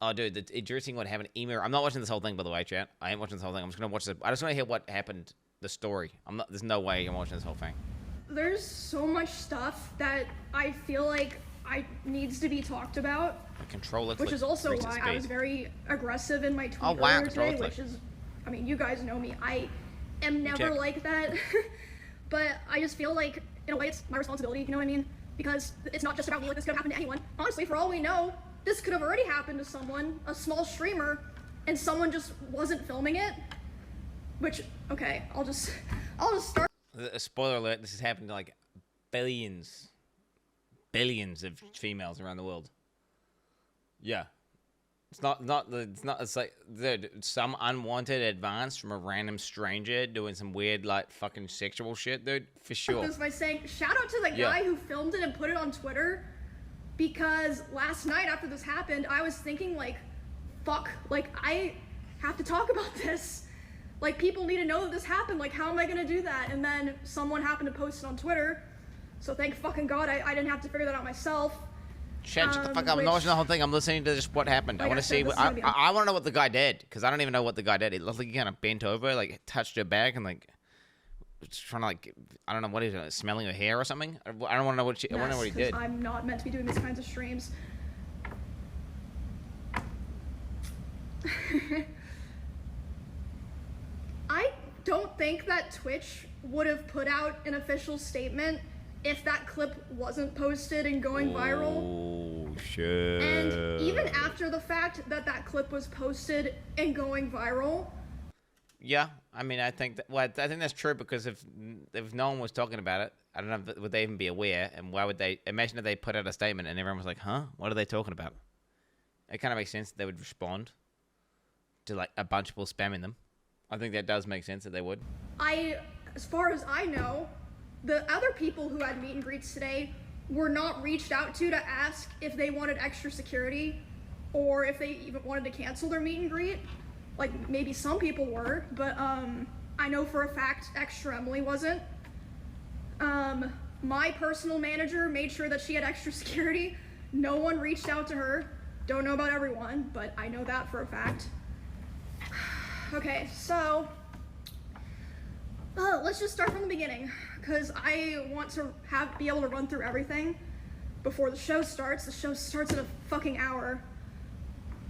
Oh, dude, the interesting what happened. Emu. I'm not watching this whole thing, by the way, chat. I ain't watching this whole thing. I'm just gonna watch it. I just want to hear what happened. The story. I'm not. There's no way I'm watching this whole thing. There's so much stuff that I feel like I needs to be talked about. Control it. Which is also why I was very aggressive in my tweet wow, earlier today, which is, I mean, you guys know me. I am never like that. But I just feel like, in a way, it's my responsibility, you know what I mean? Because it's not just about me, like, this could have happened to anyone. Honestly, for all we know, this could have already happened to someone, a small streamer, and someone just wasn't filming it. Which, okay, I'll just start. Spoiler alert, this has happened to, like, billions of females around the world. Yeah. It's like, dude, some unwanted advance from a random stranger doing some weird, like, fucking sexual shit, dude, for sure. This by saying, shout out to the guy who filmed it and put it on Twitter, because last night after this happened, I was thinking, like, fuck, like, I have to talk about this. Like, people need to know that this happened, like, how am I gonna do that? And then someone happened to post it on Twitter, so thank fucking God I didn't have to figure that out myself. Shut the fuck up. I'm not watching the whole thing. I'm listening to just what happened. I want to see. I want to know what the guy did, because I don't even know what the guy did. It looked like he kind of bent over, like touched her back, and like trying to, like, I don't know what he's doing, smelling her hair or something. I don't want to know what I want to know what he did. I'm not meant to be doing these kinds of streams. I don't think that Twitch would have put out an official statement if that clip wasn't posted and going viral. Oh, shit. And even after the fact that clip was posted and going viral. Yeah, I mean, I think I think that's true, because if no one was talking about it, I don't know, would they even be aware? And why would they? Imagine if they put out a statement and everyone was like, "Huh? What are they talking about?" It kind of makes sense that they would respond to, like, a bunch of people spamming them. I think that does make sense that they would. As far as I know, the other people who had meet and greets today were not reached out to ask if they wanted extra security or if they even wanted to cancel their meet and greet. Like, maybe some people were, but I know for a fact Extra Emily wasn't. My personal manager made sure that she had extra security. No one reached out to her. Don't know about everyone, but I know that for a fact. Okay, so let's just start from the beginning, because I want to be able to run through everything before the show starts. The show starts in a fucking hour.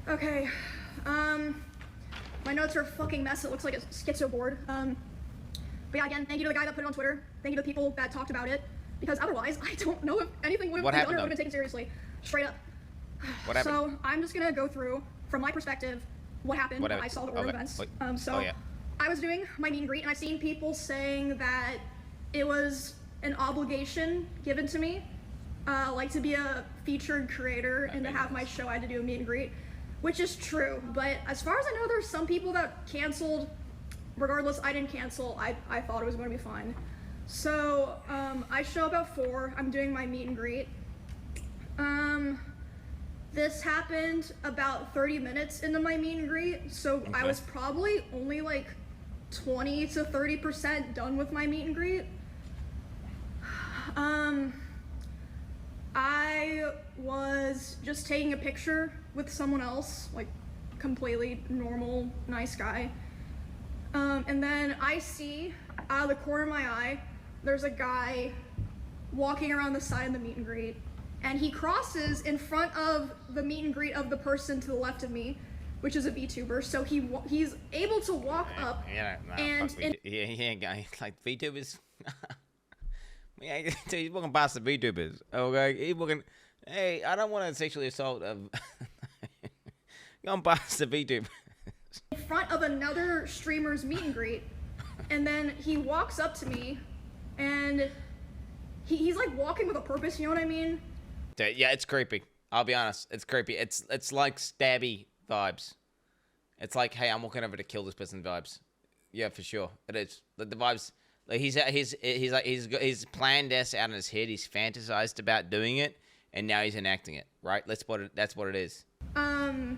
Okay, my notes are a fucking mess. It looks like a schizo board. But yeah, again, thank you to the guy that put it on Twitter. Thank you to the people that talked about it, because otherwise, I don't know if anything would have been done or would have been taken seriously. Straight up. What happened? So I'm just gonna go through, from my perspective, what happened when I saw the order of events. I was doing my meet and greet, and I've seen people saying that it was an obligation given to me, like to be a featured creator and to have my show, I had to do a meet and greet, which is true. But as far as I know, there's some people that canceled. Regardless, I didn't cancel. I thought it was going to be fine. So I show up at 4. I'm doing my meet and greet. This happened about 30 minutes into my meet and greet, so I was probably only like 20 to 30% done with my meet and greet. I was just taking a picture with someone else, like completely normal, nice guy. And then I see out of the corner of my eye, there's a guy walking around the side of the meet and greet, and he crosses in front of the meet and greet of the person to the left of me, which is a VTuber. So he's able to walk up. Like VTubers. Yeah, he's walking past the VTubers. Okay, he's walking. Hey, I don't want to sexually assault. Going past the VTubers. In front of another streamer's meet and greet, and then he walks up to me, and he's like walking with a purpose. You know what I mean? Yeah, it's creepy. I'll be honest, it's creepy. It's like stabby vibes. It's like, hey, I'm walking over to kill this person vibes. Yeah, for sure, it is. The vibes. Like he's planned this out in his head. He's fantasized about doing it, and now he's enacting it. Right? That's what it is. And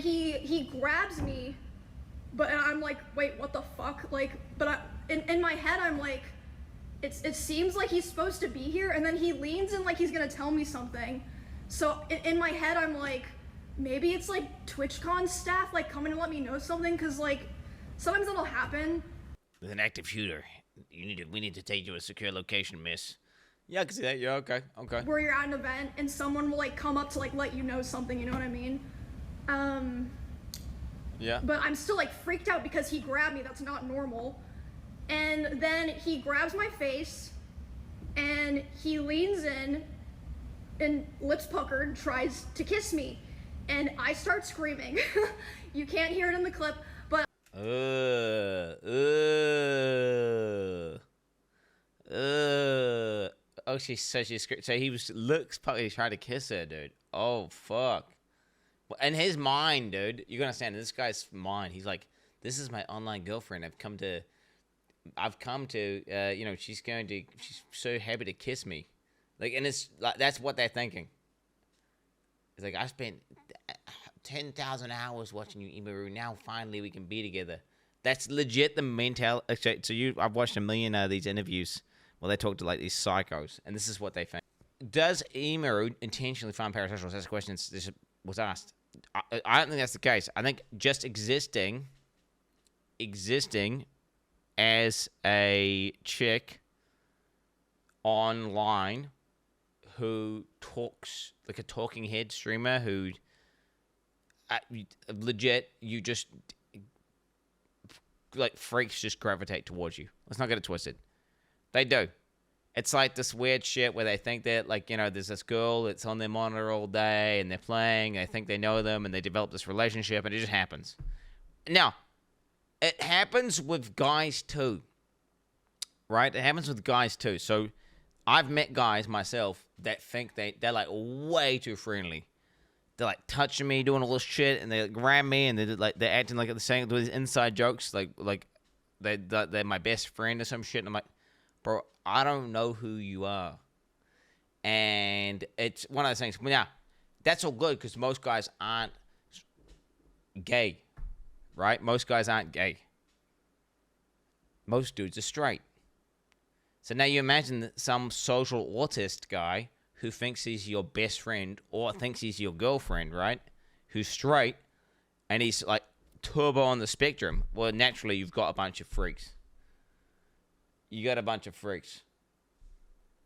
he grabs me, but I'm like, wait, what the fuck? Like, but in my head, I'm like, it seems like he's supposed to be here, and then he leans in like he's gonna tell me something. So in my head, I'm like, maybe it's like TwitchCon staff like coming to let me know something, because like sometimes it'll happen. With an active shooter, we need to take you to a secure location, miss. Yeah, I can see that. Yeah, okay. Where you're at an event and someone will like come up to like let you know something, you know what I mean? Yeah. But I'm still like freaked out because he grabbed me. That's not normal. And then he grabs my face and he leans in and lips puckered tries to kiss me. And I start screaming. You can't hear it in the clip, but Oh, so he looks puckered, trying to kiss her, dude. Oh, fuck. In his mind, dude, you gotta understand, in this guy's mind, he's like, this is my online girlfriend. I've come to, you know, she's so happy to kiss me. Like, and it's like, that's what they're thinking. It's like, I spent 10,000 hours watching you, Imuru. Now finally we can be together. That's legit the mentality. So I've watched a million of these interviews where they talk to like these psychos, and this is what they think. Does Imuru intentionally find parasexuals? That's a question that was asked. I don't think that's the case. I think just existing as a chick online who talks like a talking head streamer who legit, you just like freaks just gravitate towards you. Let's not get it twisted. They do. It's like this weird shit where they think that, like, you know, there's this girl that's on their monitor all day and they're playing, they think they know them, and they develop this relationship, and it just happens. Now, it happens with guys too, right? It happens with guys too. So I've met guys myself that think they're like way too friendly. They're like touching me, doing all this shit, and they grab me, and they're acting like they're saying these inside jokes, like they're my best friend or some shit. And I'm like, bro, I don't know who you are. And it's one of those things. Now, that's all good because most guys aren't gay, right? Most guys aren't gay. Most dudes are straight. So now you imagine some social autist guy who thinks he's your best friend or thinks he's your girlfriend, right? Who's straight, and he's like turbo on the spectrum. Well, naturally, you've got a bunch of freaks. You got a bunch of freaks.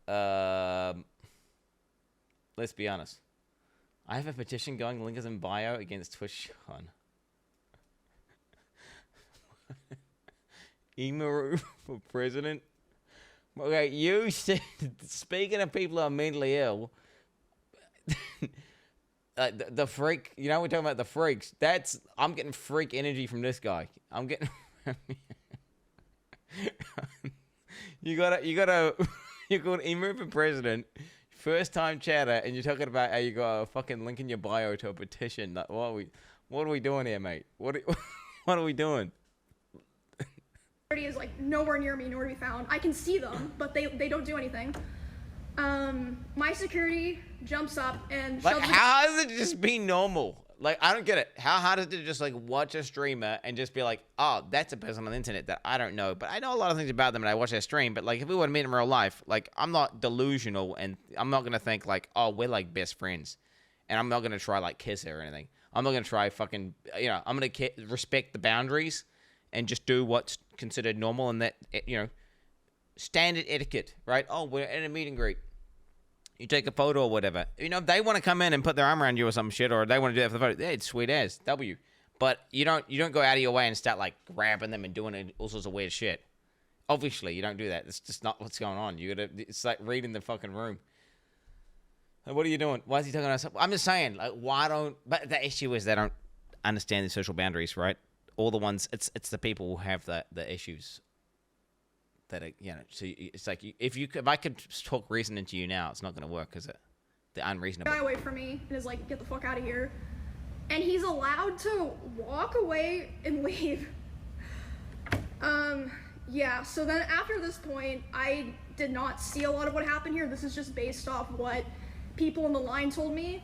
Let's be honest. I have a petition going, link is in bio, against TwitchCon. Imuru for president? Okay, you said, speaking of people who are mentally ill, the freak, you know, we're talking about the freaks. I'm getting freak energy from this guy. I'm getting... You called Imuru for president, first time chatter, and you're talking about how you got a fucking link in your bio to a petition. Like, what are we doing here, mate? What are we doing? Is like nowhere near me, nor to be found. I can see them, but they don't do anything. My security jumps up and like, how does it just be normal? Like, I don't get it. How hard is it to just like watch a streamer and just be like, oh, that's a person on the internet that I don't know, but I know a lot of things about them and I watch their stream. But like, if we were to meet in real life, like, I'm not delusional and I'm not gonna think like, oh, we're like best friends, and I'm not gonna try like kiss her or anything. I'm not gonna try fucking, you know, I'm gonna respect the boundaries and just do what's considered normal and that, you know, standard etiquette, right? Oh, we're in a meet and greet. You take a photo or whatever. You know, if they want to come in and put their arm around you or some shit, or they want to do that for the photo, yeah, it's sweet as W. But you don't go out of your way and start like grabbing them and doing all sorts of weird shit. Obviously, you don't do that. It's just not what's going on. It's like reading the fucking room. Like, what are you doing? Why is he talking about stuff? I'm just saying, like, but the issue is they don't understand the social boundaries, right? All the ones, it's the people who have the issues. That are, you know, so it's like if I could talk reason into you now, it's not going to work, is it? The unreasonable guy away from me and is like, get the fuck out of here, and he's allowed to walk away and leave. Yeah. So then after this point, I did not see a lot of what happened here. This is just based off what people in the line told me.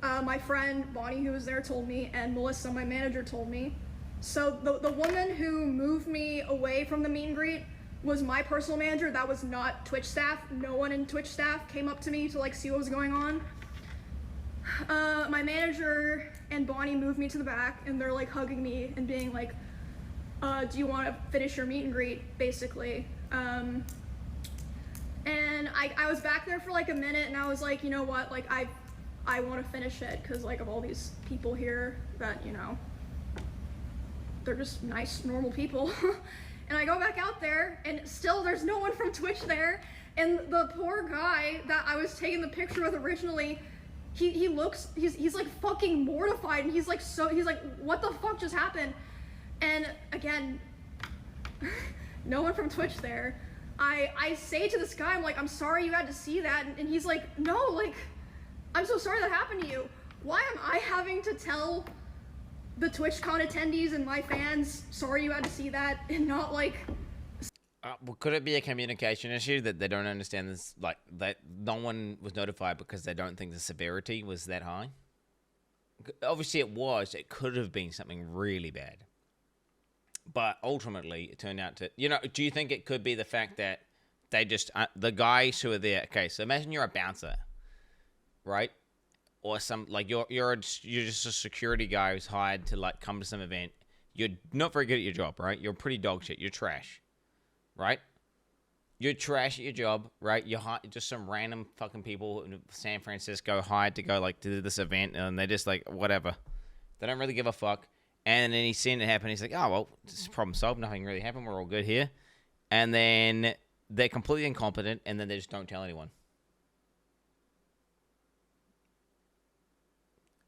My friend Bonnie, who was there, told me, and Melissa, my manager, told me. So the woman who moved me away from the meet and greet was my personal manager. That was not Twitch staff. No one in Twitch staff came up to me to like see what was going on. my manager and Bonnie moved me to the back, and they're like hugging me and being like, do you want to finish your meet and greet, basically. And I was back there for like a minute, and I was like, you know what, like I want to finish it because like of all these people here that, you know, they're just nice, normal people. And I go back out there, and still there's no one from Twitch there. And the poor guy that I was taking the picture with originally, he's like fucking mortified, and he's like, what the fuck just happened? And again, no one from Twitch there. I say to this guy, I'm like, I'm sorry you had to see that. And he's like, no, like, I'm so sorry that happened to you. Why am I having to tell the TwitchCon attendees and my fans, sorry you had to see that, and not like... well, could it be a communication issue that they don't understand this, like, that no one was notified because they don't think the severity was that high? Obviously it was. It could have been something really bad. But ultimately, it turned out to... You know, do you think it could be the fact that they just... the guys who are there... Okay, so imagine you're a bouncer, right? Or some, like, you're just a security guy who's hired to, like, come to some event. You're not very good at your job, right? You're pretty dog shit. You're trash, right? You're trash at your job, right? You're just some random fucking people in San Francisco hired to go, like, to this event, and they're just, like, whatever. They don't really give a fuck. And then he's seen it happen. He's like, oh, well, this is problem solved. Nothing really happened. We're all good here. And then they're completely incompetent, and then they just don't tell anyone.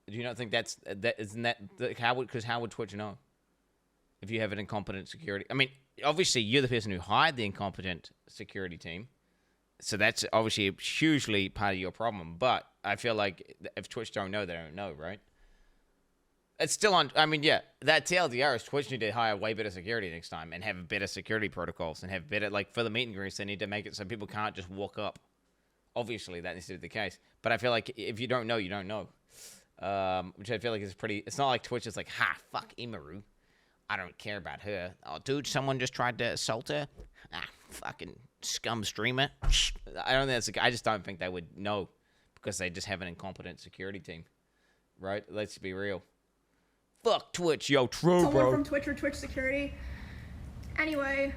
Do you not think how would Twitch know if you have an incompetent security? I mean, obviously you're the person who hired the incompetent security team, so that's obviously hugely part of your problem. But I feel like if Twitch don't know, they don't know, right? It's still on. I mean, yeah, that TLDR is Twitch need to hire way better security next time and have better security protocols and have better, like, for the meet and greets, they need to make it so people can't just walk up. Obviously, that needs to be the case. But I feel like if you don't know, you don't know. Which I feel like is pretty... It's not like Twitch is like, ha, fuck Imaru. I don't care about her. Oh, dude, someone just tried to assault her. Ah, fucking scum streamer. I don't think that's... I just don't think they would know because they just have an incompetent security team. Right? Let's be real. Fuck Twitch, yo, true, bro. Someone from Twitch or Twitch security. Anyway,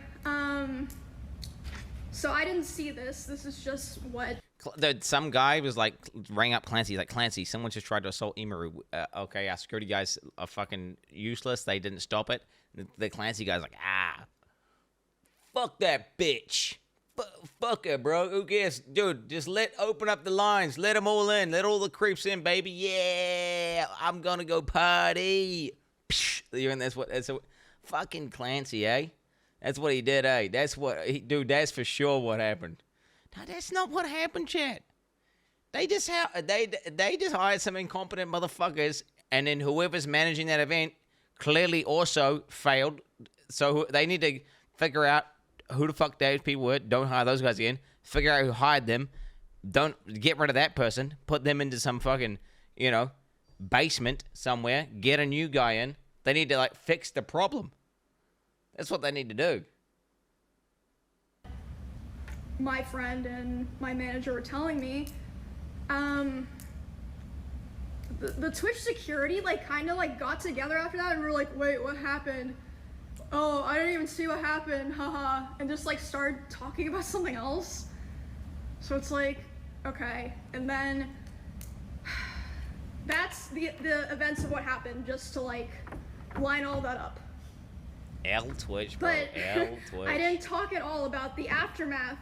so I didn't see this. This is just what... Some guy was like, rang up Clancy. He's like, Clancy, someone just tried to assault Imaru. Okay, our security guys are fucking useless. They didn't stop it. The Clancy guy's like, fuck that bitch. Fuck her, bro. Who cares? Dude, just open up the lines. Let them all in. Let all the creeps in, baby. Yeah, I'm gonna go party. And that's fucking Clancy, eh? That's what he did, eh? That's for sure what happened. No, that's not what happened, chat. They just hired some incompetent motherfuckers, and then whoever's managing that event clearly also failed. So they need to figure out who the fuck those people were. Don't hire those guys again. Figure out who hired them. Don't get rid of that person. Put them into some fucking, basement somewhere. Get a new guy in. They need to, like, fix the problem. That's what they need to do. My friend and my manager were telling me, the Twitch security, like, kind of, like, got together after that, and we were like, wait, what happened? Oh, I didn't even see what happened, haha, and just, like, started talking about something else. So it's like, okay, and then that's the events of what happened, just to, like, line all that up. Twitch, bro. But Twitch. I didn't talk at all about the aftermath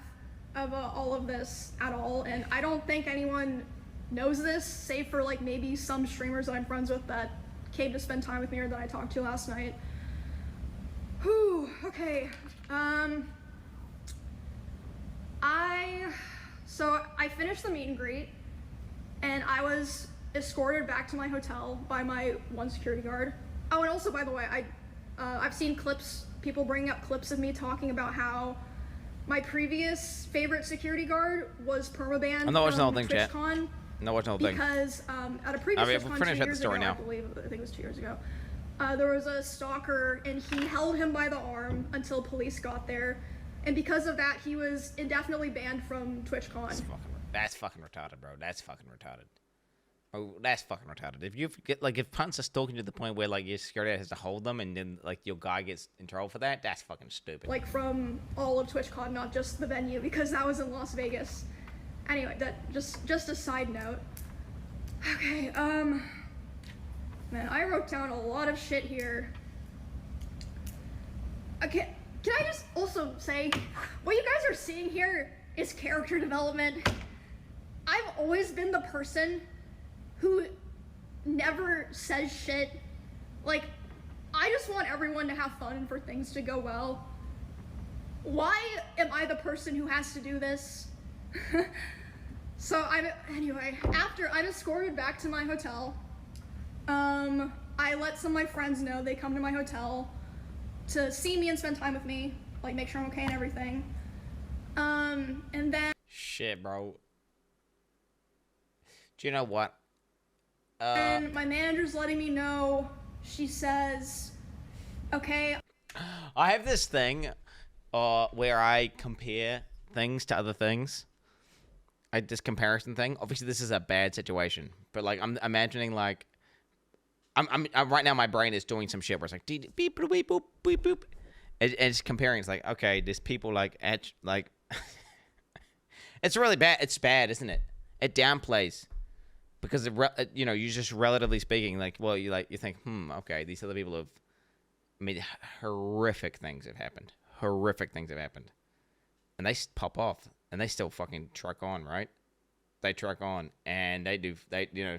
of all of this at all, and I don't think anyone knows this, save for, like, maybe some streamers that I'm friends with that came to spend time with me or that I talked to last night. Whew, okay. So I finished the meet and greet, and I was escorted back to my hotel by my one security guard. Oh, and also, by the way, I've seen clips, people bringing up clips of me talking about how my previous favorite security guard was permabanned from TwitchCon. No, watch the whole thing. Because at a previous TwitchCon 2 years ago, I think it was 2 years ago, there was a stalker, and he held him by the arm until police got there, and because of that, he was indefinitely banned from TwitchCon. That's fucking retarded, bro. That's fucking retarded. Oh, that's fucking retarded. If you get like if punts are stalking to the point where like your security has to hold them and then like your guy gets in trouble for that, that's fucking stupid. Like from all of TwitchCon, not just the venue, because that was in Las Vegas. Anyway, that just a side note. Okay, man, I wrote down a lot of shit here. Okay, can I just also say, what you guys are seeing here is character development. I've always been the person who never says shit. Like, I just want everyone to have fun and for things to go well. Why am I the person who has to do this? So anyway, after I'm escorted back to my hotel, I let some of my friends know they come to my hotel to see me and spend time with me, like make sure I'm okay and everything. And then shit, bro. Do you know what? And my manager's letting me know. She says, okay. I have this thing where I compare things to other things. This comparison thing. Obviously, this is a bad situation, but like I'm imagining like I'm right now. My brain is doing some shit where it's like beep beep boop boop beep boop, and it's comparing. It's like okay, there's people like it's really bad. It's bad, isn't it? It downplays. Because you know, you just relatively speaking, like, well, you think, okay, these other people have, I mean, horrific things have happened, and they pop off, and they still fucking truck on, right? They truck on, and they you know.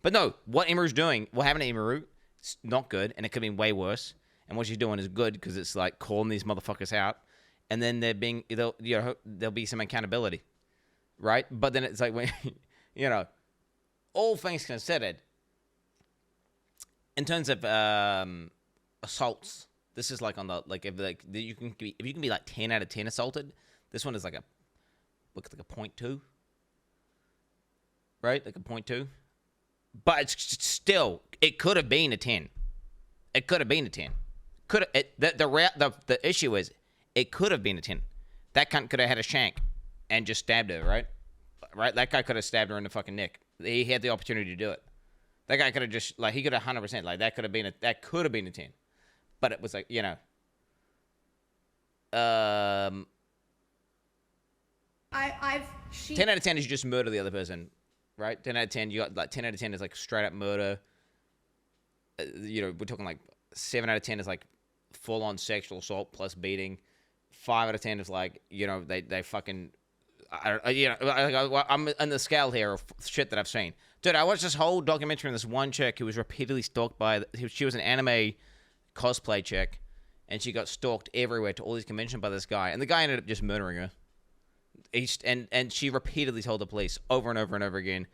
But no, what Imaru's doing, what happened to Imaru, it's not good, and it could be way worse. And what she's doing is good because it's like calling these motherfuckers out, and then there'll be some accountability. Right? But then it's like, when, you know, all things considered, in terms of assaults, this is like on the, like, if you can be like 10 out of 10 assaulted, this one is like looks like a 0.2. Right? Like a 0.2. But it's still, it could have been a 10. It could have been a 10. The issue is, it could have been a 10. That cunt could have had a shank and just stabbed her, right? Right? That guy could have stabbed her in the fucking neck. He had the opportunity to do it. That guy could have just, like, he could have 100%, like, that could have been a 10. But it was like, you know. 10 out of 10 is you just murder the other person, right? 10 out of 10, you got, like, 10 out of 10 is, like, straight up murder. You know, we're talking, like, 7 out of 10 is, like, full-on sexual assault plus beating. 5 out of 10 is, like, you know, they fucking... I'm on the scale here of shit that I've seen. Dude, I watched this whole documentary on this one chick who was repeatedly stalked by... She was an anime cosplay chick, and she got stalked everywhere to all these conventions by this guy, and the guy ended up just murdering her. And she repeatedly told the police over and over and over again.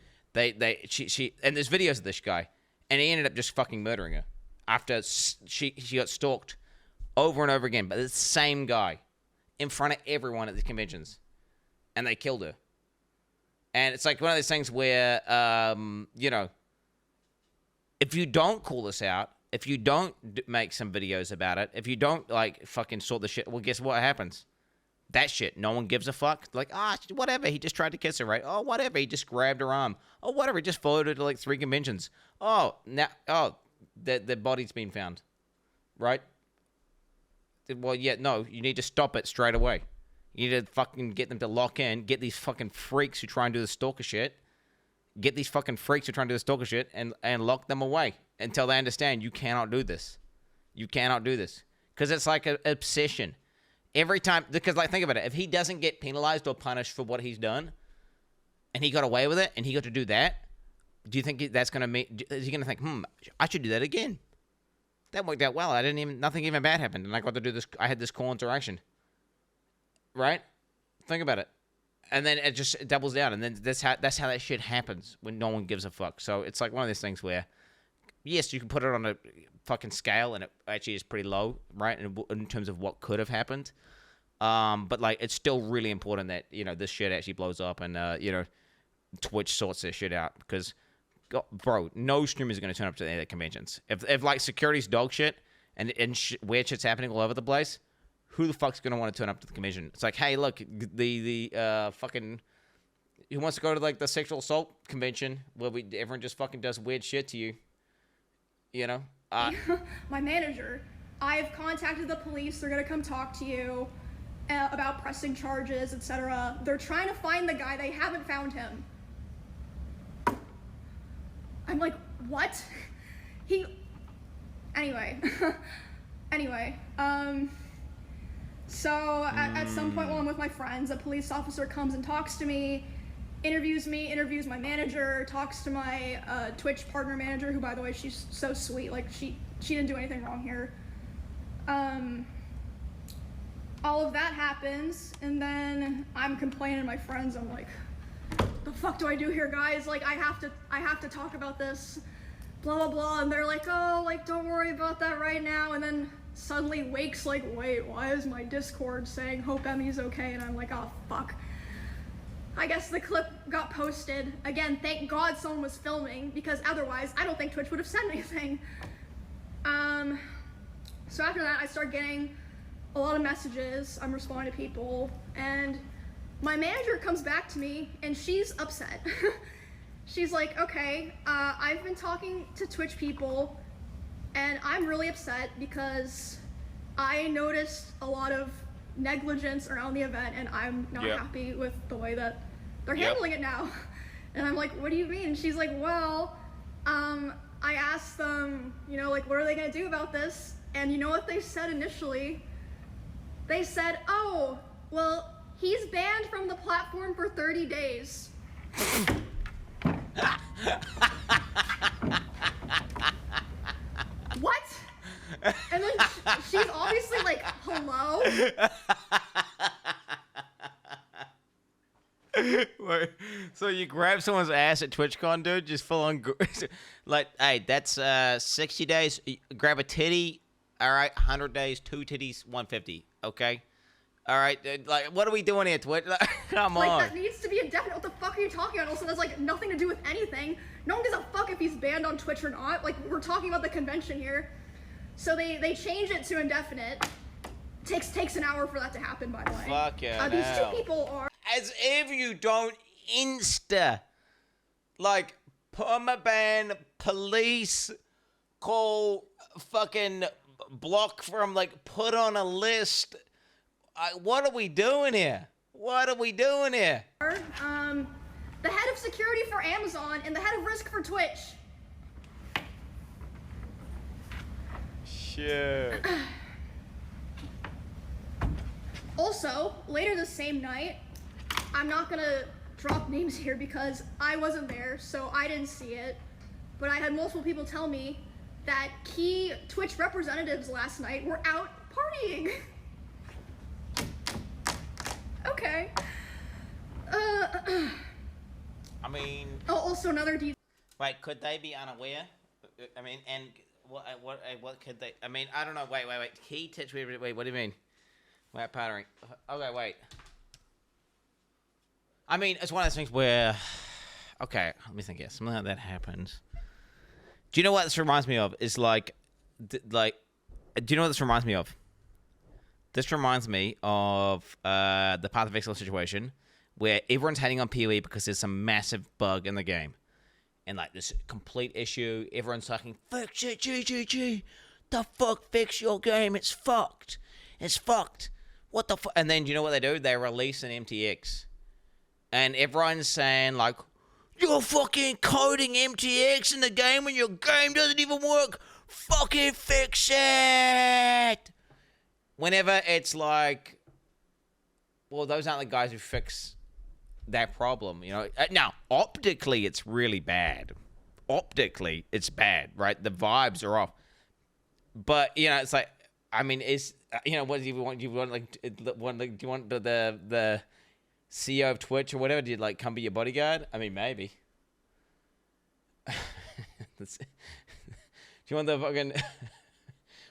She and there's videos of this guy, and he ended up just fucking murdering her after she got stalked over and over again by the same guy in front of everyone at the conventions. And they killed her. And it's like one of those things where, you know, if you don't call this out, if you don't make some videos about it, if you don't, like, fucking sort the shit, well, guess what happens? That shit, no one gives a fuck. Like, whatever, he just tried to kiss her, right? Oh, whatever, he just grabbed her arm. Oh, whatever, he just followed her to, like, 3 conventions. The body's been found. Right? Well, yeah, no, you need to stop it straight away. You need to fucking get them to lock in, get these fucking freaks who try and do the stalker shit, and lock them away until they understand you cannot do this. You cannot do this. Because it's like an obsession. Every time, because like think about it, if he doesn't get penalized or punished for what he's done, and he got away with it, and he got to do that, do you think that's going to mean, is he going to think, I should do that again? That worked out well. Nothing even bad happened, and I got to do this, I had this cool interaction. Right? Think about it. And then it doubles down. And then that's how that shit happens when no one gives a fuck. So it's like one of those things where, yes, you can put it on a fucking scale and it actually is pretty low, right? In terms of what could have happened. But like, it's still really important that, you know, this shit actually blows up and, you know, Twitch sorts this shit out. Because, bro, no streamer is going to turn up to any of the conventions. If like security's dog shit and weird shit's happening all over the place, who the fuck's gonna want to turn up to the convention? It's like, hey, look, the fucking Who wants to go to like the sexual assault convention where everyone just fucking does weird shit to you? You know? My manager. I've contacted the police. They're gonna come talk to you about pressing charges, etc. They're trying to find the guy. They haven't found him. I'm like, what? Anyway. So at some point while I'm with my friends, a police officer comes and talks to me, interviews my manager, talks to my Twitch partner manager, who, by the way, she's so sweet. Like, she didn't do anything wrong here. All of that happens, and then I'm complaining to my friends. I'm like, the fuck do I do here, guys? Like, I have to talk about this, blah, blah, blah. And they're like, oh, like, don't worry about that right now. And then suddenly Wake's like, wait, why is my Discord saying hope Emmy's okay? And I'm like, oh, fuck. I guess the clip got posted. Again, thank God someone was filming, because otherwise I don't think Twitch would have said anything. So after that, I start getting a lot of messages. I'm responding to people, and my manager comes back to me, and she's upset. She's like, okay, I've been talking to Twitch people, and I'm really upset because I noticed a lot of negligence around the event, and I'm not happy with the way that they're handling it now. And I'm like, what do you mean? She's like, well, I asked them, you know, like, what are they gonna do about this? And you know what they said initially? They said, oh, well, he's banned from the platform for 30 days. What? And then she's obviously like, hello? Wait, so you grab someone's ass at TwitchCon, dude? Just full on, like, hey, that's 60 days. Grab a titty. All right, 100 days, 2 titties, 150. Okay. All right, like, what are we doing here, Twitch? Come on. Like, that needs to be indefinite. What the fuck are you talking about? Also, that's like nothing to do with anything. No one gives a fuck if he's banned on Twitch or not. Like, we're talking about the convention here. So they change it to indefinite. Takes an hour for that to happen, by the way. Fuck yeah. These two people are. As if you don't like, permaban, police, call, fucking block from, like, put on a list. What are we doing here? What are we doing here? The head of security for Amazon and the head of risk for Twitch. Shit. Also, later the same night, I'm not gonna drop names here because I wasn't there, so I didn't see it, but I had multiple people tell me that key Twitch representatives last night were out partying. Okay. I mean. Oh, also another Wait, could they be unaware? I mean, and what could they? I mean, I don't know. Wait. Key Twitch. Wait. What do you mean? Wait, partnering. Okay, wait. I mean, it's one of those things where. Okay, let me think here. Something like that happens. Do you know what this reminds me of? Is like. Do you know what this reminds me of? This reminds me of the Path of Exile situation where everyone's hating on PoE because there's some massive bug in the game. And, like, this complete issue, everyone's talking, fix it, GGG. The fuck, fix your game. It's fucked. It's fucked. What the fuck? And then, you know what they do? They release an MTX. And everyone's saying, like, you're fucking coding MTX in the game when your game doesn't even work. Fucking fix it. Whenever it's like, well, those aren't the guys who fix that problem, you know. Now, optically, it's really bad. Optically, it's bad, right? The vibes are off. But, you know, it's like, I mean, it's, you know, what do you want? Do you want, like, do you want the CEO of Twitch or whatever? Do you, like, come be your bodyguard? I mean, maybe. Do you want the fucking,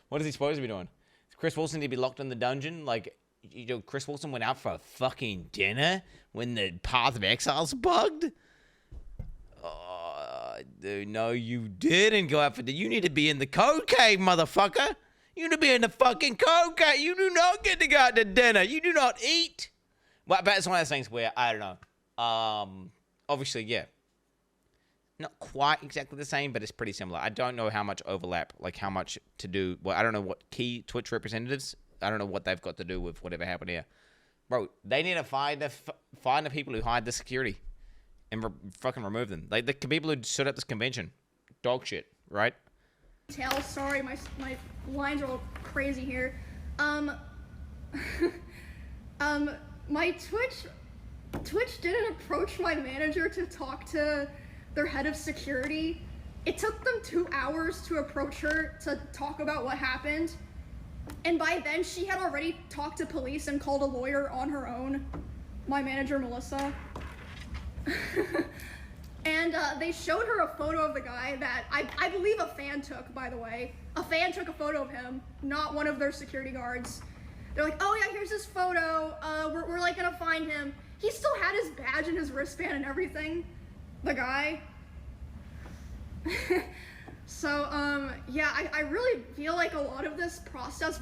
what is he supposed to be doing? Chris Wilson to be locked in the dungeon? Like, you know, Chris Wilson went out for a fucking dinner when the Path of Exile's bugged? Oh, dude, no, you didn't go out for dinner. You need to be in the code cave, motherfucker. You need to be in the fucking code cave. You do not get to go out to dinner. You do not eat. Well, but it's one of those things where, I don't know. Obviously, yeah. Not quite exactly the same, but it's pretty similar. I don't know how much overlap, like how much to do. Well, I don't know what key Twitch representatives. I don't know what they've got to do with whatever happened here, bro. They need to find the people who hide the security, and fucking remove them. Like the people who set up this convention, dog shit, right? Sorry, my lines are all crazy here. My Twitch didn't approach my manager to talk to their head of security. It took them 2 hours to approach her to talk about what happened. And by then, she had already talked to police and called a lawyer on her own. My manager, Melissa. And they showed her a photo of the guy that I believe a fan took, by the way. A fan took a photo of him, not one of their security guards. They're like, oh yeah, here's his photo. We're like gonna find him. He still had his badge and his wristband and everything. The guy. So, yeah, I really feel like a lot of this process.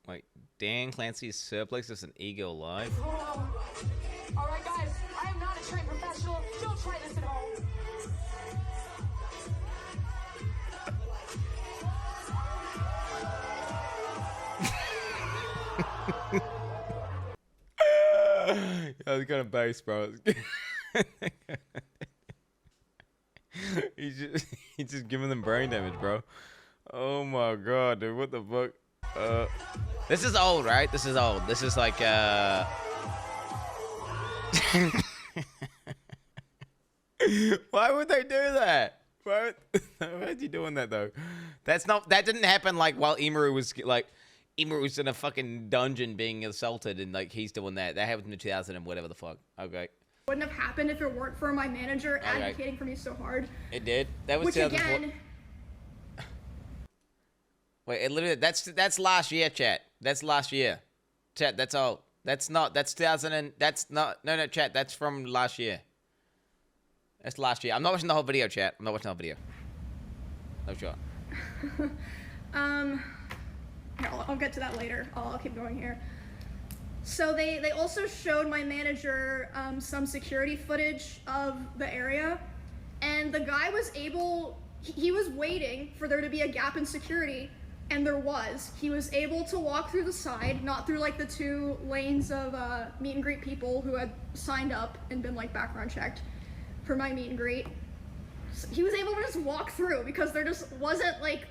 Like, Dan Clancy's Surplex is an ego live. All right, guys, I am not a trained professional. Don't try this at home. That was kind of base, bro. He's just giving them brain damage, bro. Oh my god, dude, what the fuck? This is old, right? This is old. This is like Why would they do that? Why are you doing that though? That didn't happen like while Imuru was in a fucking dungeon being assaulted and like he's doing that. That happened in 2000 and whatever the fuck. Okay. Wouldn't have happened if it weren't for my manager advocating for me so hard. It did. That was which again. Wait, it literally that's last year, chat. That's last year, chat. That's old. That's 2000 and that's not no chat. That's from last year. That's last year. I'm not watching the whole video, chat. I'm not watching the whole video. No shot. Here, I'll get to that later. I'll keep going here. So they also showed my manager some security footage of the area, and the guy was able, he was waiting for there to be a gap in security, and there was. He was able to walk through the side, not through like the 2 lanes of meet and greet people who had signed up and been like background checked for my meet and greet. So he was able to just walk through because there just wasn't like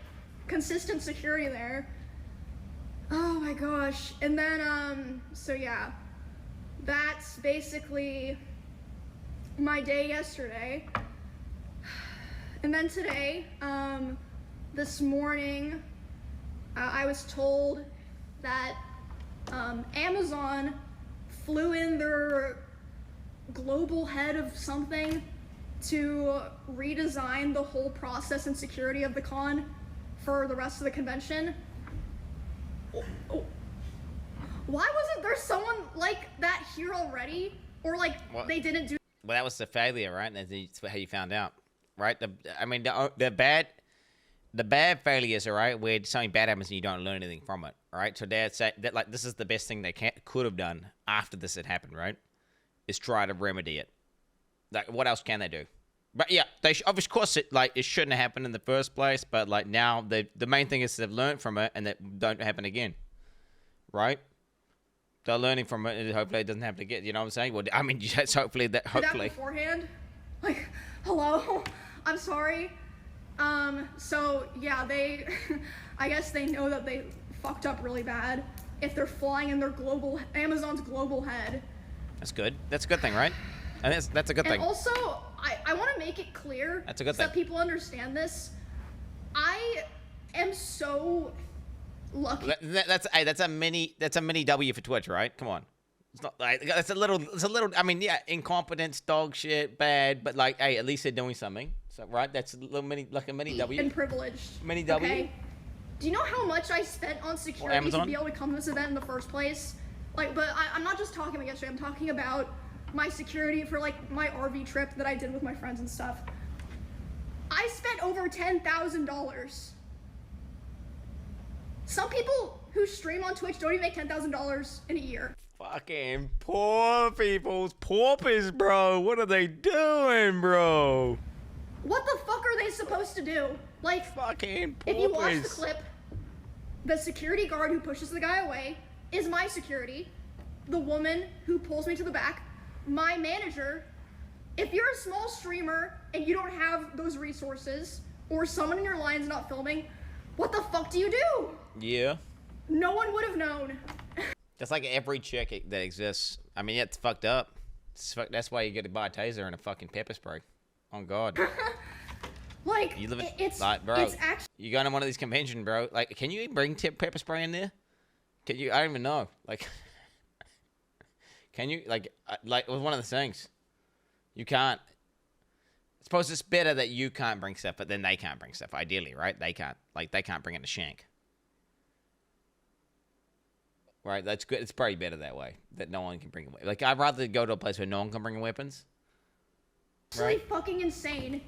consistent security there. Oh my gosh. And then, so yeah, that's basically my day yesterday. And then today, this morning, I was told that Amazon flew in their global head of something to redesign the whole process and security of the con for the rest of the convention. Why wasn't there someone like that here already? Or like they didn't do. Well, that was the failure, right? That's how you found out, right? The bad failures, all right, where something bad happens and you don't learn anything from it, all right? So that's that like this is the best thing they could have done after this had happened, right? Is try to remedy it. Like, what else can they do? But yeah, of course it shouldn't have happened in the first place. But like now, the main thing is they've learned from it and that don't happen again, right? They're learning from it, and hopefully it doesn't happen again. You know what I'm saying? Well, I mean, just hopefully that. Hopefully. That beforehand, like, hello, I'm sorry. So yeah, they, I guess they know that they fucked up really bad if they're flying in their Amazon's global head. That's good. That's a good thing, right? And that's a good thing. And also, I want to make it clear that's a good thing. So that people understand this. I am so lucky. That's a mini W for Twitch, right? Come on. It's not like it's a little. I mean, yeah, incompetence, dog shit, bad, but like, hey, at least they're doing something. So right, that's a little mini W. And privileged. Mini W. Okay. Do you know how much I spent on security to be able to come to this event in the first place? Like, but I'm not just talking about yesterday. I'm talking about my security for like my RV trip that I did with my friends and stuff. I spent over $10,000. Some people who stream on Twitch don't even make $10,000 in a year. Fucking poor people's paupers, bro. What are they doing, bro? What the fuck are they supposed to do? Like, fucking paupers. If you watch the clip, the security guard who pushes the guy away is my security. The woman who pulls me to the back, my manager. If you're a small streamer and you don't have those resources, or someone in your line's not filming, what the fuck do you do? Yeah. No one would have known. That's like every chick that exists. I mean, it's fucked up. That's why you get to buy a taser and a fucking pepper spray. On God. Like, you live in, it's, like, bro, it's actually... You go to one of these conventions, bro. Like, can you even bring pepper spray in there? Can you? I don't even know. Like, can you? Like it was one of the things. You can't. I suppose it's better that you can't bring stuff, but then they can't bring stuff. Ideally, right? They can't. Like, they can't bring it to Shank. Right? That's good. It's probably better that way. That no one can bring it. Like, I'd rather go to a place where no one can bring weapons. Right? Fucking insane.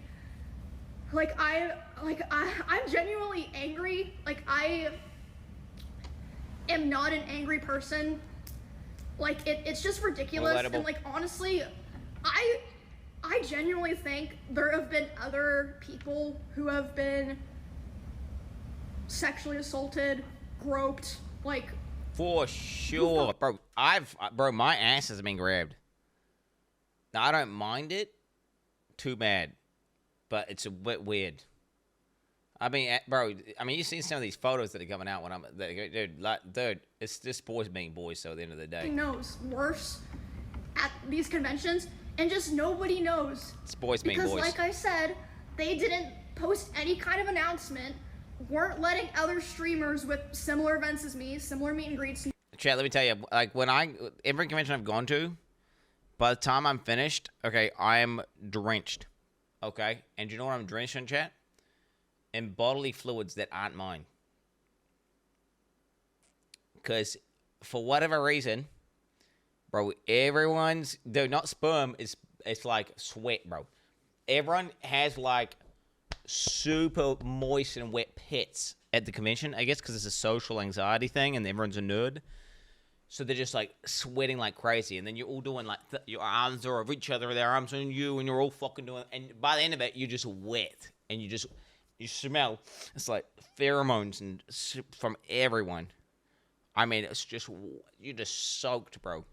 I'm genuinely angry. Like, I am not an angry person. Like, it's just ridiculous. And, like, honestly, I genuinely think there have been other people who have been sexually assaulted, groped, like... For sure. Bro, my ass has been grabbed. Now, I don't mind it. Too bad. But it's a bit weird. I mean, bro, you've seen some of these photos that are coming out when dude, it's just boys being boys, so at the end of the day. Knows worse at these conventions, and just nobody knows. It's boys being boys. Because, like I said, they didn't post any kind of announcement, weren't letting other streamers with similar events as me, similar meet and greets. Chat, let me tell you, like, every convention I've gone to, by the time I'm finished, okay, I am drenched, okay? And you know what I'm drenched in, chat? In bodily fluids that aren't mine. Because for whatever reason, bro, dude, not sperm, it's like sweat, bro. Everyone has, like, super moist and wet pits at the convention, I guess, because it's a social anxiety thing and everyone's a nerd. So they're just, like, sweating like crazy. And then you're all doing, like, your arms are over each other, their arms on you, and you're all fucking doing... And by the end of it, you're just wet. And you smell... It's, like, pheromones and from everyone. I mean, it's just... You're just soaked, bro.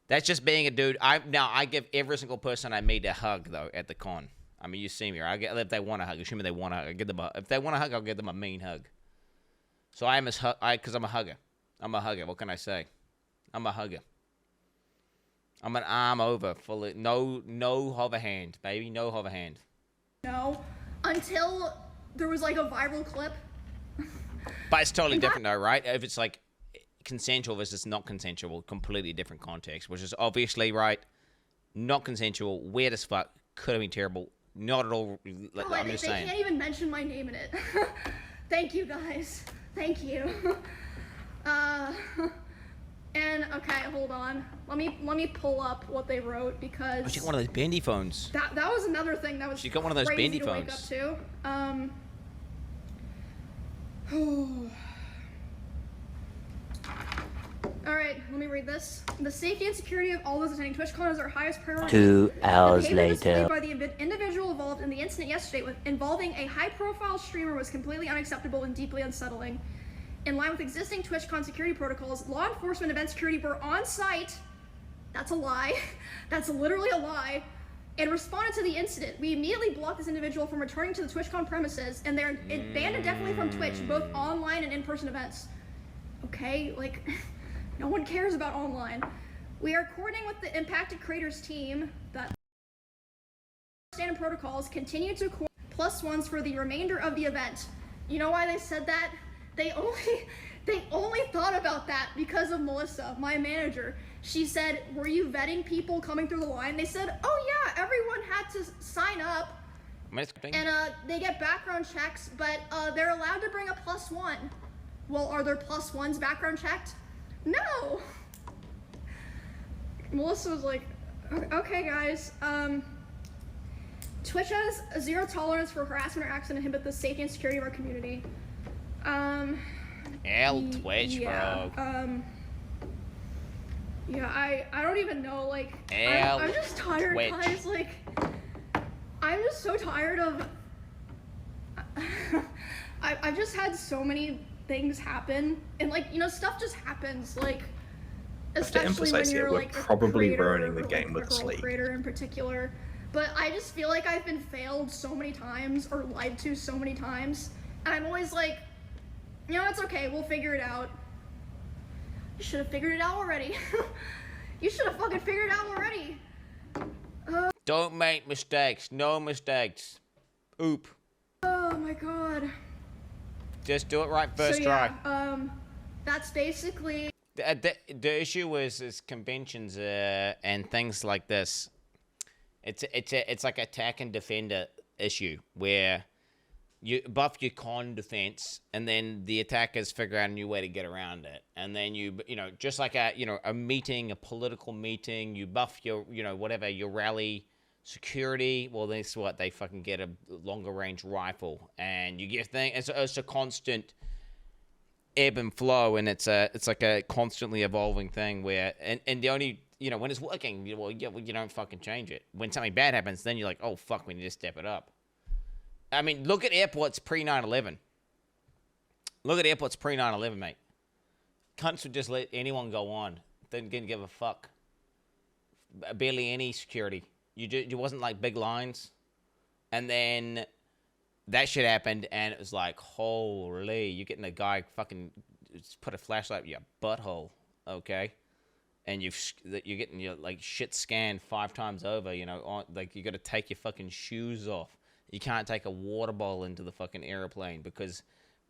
That's just being a dude. I give every single person I meet a hug, though, at the con. I mean, you see me, right? If they want a hug, assuming they want a hug, if they want a hug, I'll give them a mean hug. So because I'm a hugger. I'm a hugger. What can I say? I'm a hugger. I'm an arm over, fully. No hover hand, baby. No hover hand. No, until there was like a viral clip. But it's totally different though, right? If it's like consensual versus not consensual, completely different context, which is obviously, right, not consensual, weird as fuck, could have been terrible. Not at all. I'm just saying. They can't even mention my name in it. Thank you, guys. Thank you. And okay, hold on. Let me pull up what they wrote because. Oh, she got one of those bendy phones. That was another thing that was. She got one of those bendy phones. Wake up to. All right, let me read this. The safety and security of all those attending TwitchCon is our highest priority. 2 hours later. By the individual involved in the incident yesterday involving a high-profile streamer was completely unacceptable and deeply unsettling. In line with existing TwitchCon security protocols, law enforcement event security were on site. That's a lie. That's literally a lie. And responded to the incident. We immediately blocked this individual from returning to the TwitchCon premises, and they're banned indefinitely from Twitch, both online and in-person events. Okay, like, no one cares about online. We are coordinating with the impacted creators team that standard protocols continue to +1s for the remainder of the event. You know why they said that? They only thought about that because of Melissa, my manager. She said, were you vetting people coming through the line? They said, oh yeah, everyone had to sign up. And they get background checks, but they're allowed to bring a +1. Well, are there +1s background checked? No. Melissa was like, okay guys, Twitch has zero tolerance for harassment or acts and inhibit the safety and security of our community. Twitch, yeah, bro. Yeah, I don't even know, like, I'm just tired, guys, like, I'm just so tired of, I've just had so many things happen, and, like, you know, stuff just happens, like, especially when you're, like, probably ruining the game with sleep. Creator in particular, but I just feel like I've been failed so many times, or lied to so many times, and I'm always like, you know, it's okay, we'll figure it out. You should have figured it out already. You should have fucking figured it out already. Don't make mistakes. No mistakes. Oop. Oh my god. Just do it right first try. That's basically... The issue is conventions and things like this. It's like attack and defender issue where you buff your con defense, and then the attackers figure out a new way to get around it. And then you know, just like a meeting, a political meeting, you buff your, whatever, your rally security. Well, that's what they fucking get, a longer range rifle, and you get it's a constant ebb and flow, and it's like a constantly evolving thing where, and the only, when it's working, you don't fucking change it. When something bad happens, then you're like, oh fuck, we need to step it up. I mean, look at airports pre-9/11. Look at airports pre-9/11, mate. Cunts would just let anyone go on. They didn't give a fuck. Barely any security. You wasn't like big lines. And then that shit happened, and it was like, holy, you're getting a guy fucking put a flashlight up your butthole, okay? And you're getting your like shit scanned 5 times over, like you got to take your fucking shoes off. You can't take a water bottle into the fucking airplane because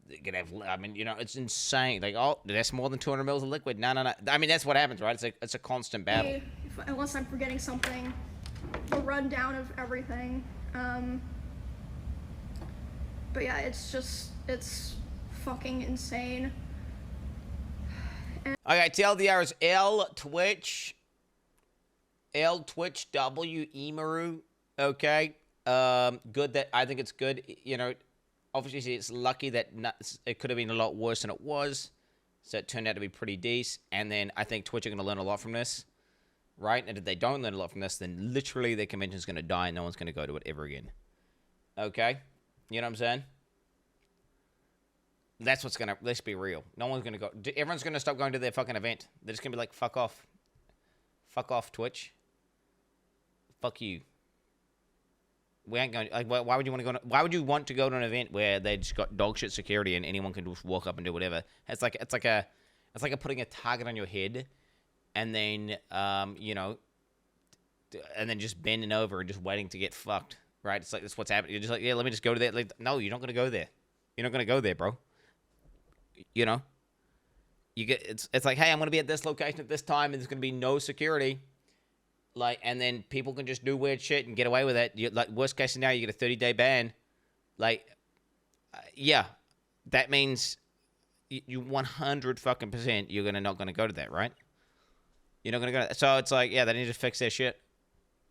they could have, it's insane. Like, oh, that's more than 200 mils of liquid. No. I mean, that's what happens, right? It's a constant battle. Unless I'm forgetting something, the rundown of everything. But yeah, it's fucking insane. Okay, TLDR is L Twitch W Emaru. Okay. Good that I think it's good. Obviously it's lucky that it could have been a lot worse than it was, so it turned out to be pretty decent. And then I think Twitch are going to learn a lot from this, right? And if they don't learn a lot from this, then literally their convention's going to die and no one's going to go to it ever again. Okay, you know what I'm saying? That's what's gonna. Let's be real. No one's gonna go. Everyone's gonna stop going to their fucking event. They're just gonna be like, fuck off, Twitch. Fuck you. We ain't going. Like, why would you want to go? Why would you want to go to an event where they just got dog shit security and anyone can just walk up and do whatever? It's like putting a target on your head, and then and then just bending over and just waiting to get fucked. Right? It's like that's what's happening. You're just like, yeah, let me just go to that. Like, no, you're not gonna go there. You're not gonna go there, bro. You get it's like, hey, I'm gonna be at this location at this time, and there's gonna be no security. Like, and then people can just do weird shit and get away with it. Like, worst case scenario, you get a 30-day ban. Like, yeah, that means you 100% you're not gonna go to that, right? You're not gonna go to that. So it's like, yeah, they need to fix their shit.